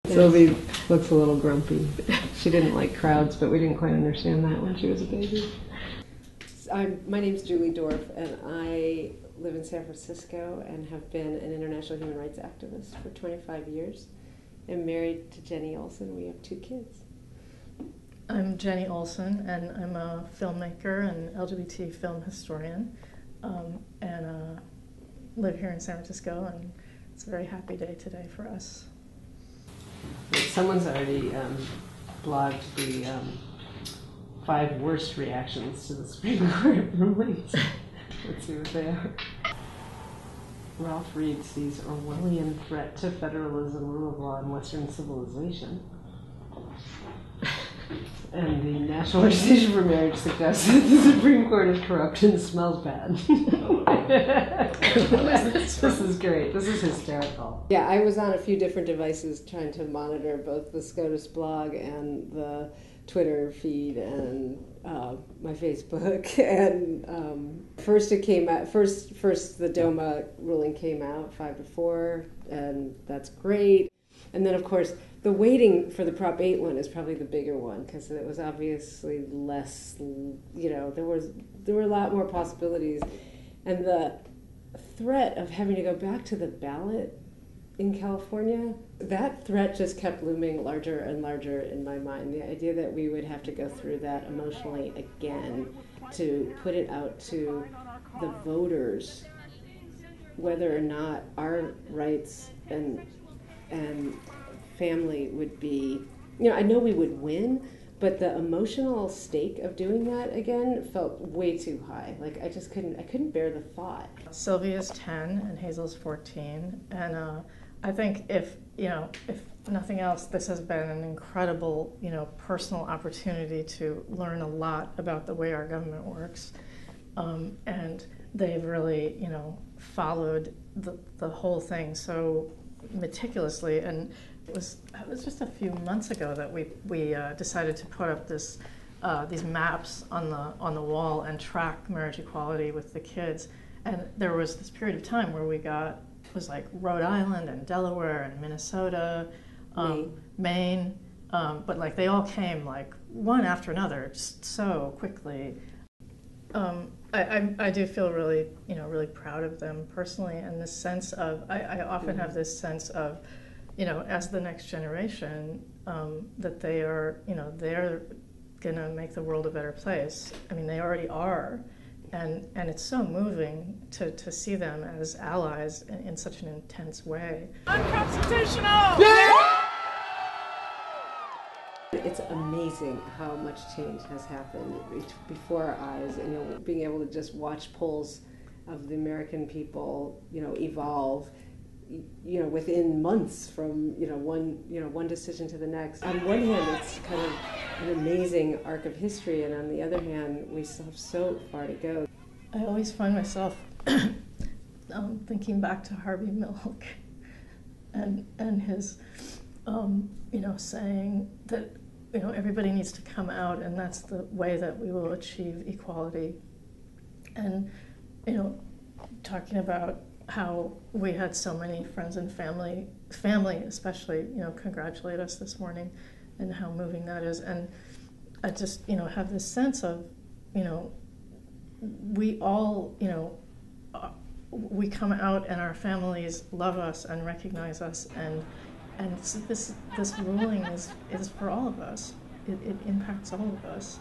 Sylvie looks a little grumpy. She didn't like crowds, but we didn't quite understand that when she was a baby. My name's Julie Dorf, and I live in San Francisco and have been an international human rights activist for 25 years. I'm married to Jenni Olson. We have 2 kids. I'm Jenni Olson, and I'm a filmmaker and LGBT film historian, and live here in San Francisco, and it's a very happy day today for us. Someone's already blogged the 5 worst reactions to the Supreme Court rulings. Let's see what they are. Ralph Reed sees Orwellian threat to federalism, rule of law, and Western civilization. And the National Organization for Marriage suggests that the Supreme Court is corrupt and smells bad. This is great. This is hysterical. Yeah, I was on a few different devices trying to monitor both the SCOTUS blog and the Twitter feed and my Facebook. And first it came out. First the DOMA ruling came out 5-4, and that's great. And then, of course, the waiting for the Prop 8 one is probably the bigger one, because it was obviously less, there were a lot more possibilities. And the threat of having to go back to the ballot in California, that threat just kept looming larger and larger in my mind. The idea that we would have to go through that emotionally again to put it out to the voters, whether or not our rights and family would be, I know we would win, but the emotional stake of doing that again felt way too high. Like I couldn't bear the thought. Sylvia's 10 and Hazel's 14, and I think if nothing else, this has been an incredible, personal opportunity to learn a lot about the way our government works, and they've really, followed the whole thing so meticulously. And it was just a few months ago that we decided to put up these maps on the wall and track marriage equality with the kids. And there was this period of time where it was like Rhode Island and Delaware and Minnesota, Maine, but like they all came like one after another just so quickly. I do feel really, really proud of them personally, and this sense of, I often have this sense of, as the next generation, that they are, they're gonna make the world a better place. I mean, they already are, and it's so moving to see them as allies in such an intense way. Unconstitutional! Yeah! It's amazing how much change has happened before our eyes, and being able to just watch polls of the American people, evolve, within months from one decision to the next. On one hand, it's kind of an amazing arc of history, and on the other hand, we still have so far to go. I always find myself thinking back to Harvey Milk and his saying that everybody needs to come out, and that's the way that we will achieve equality. And talking about how we had so many friends and family especially, congratulate us this morning, and how moving that is. And I just, have this sense of, we all, we come out and our families love us and recognize us, and this ruling is for all of us. It impacts all of us.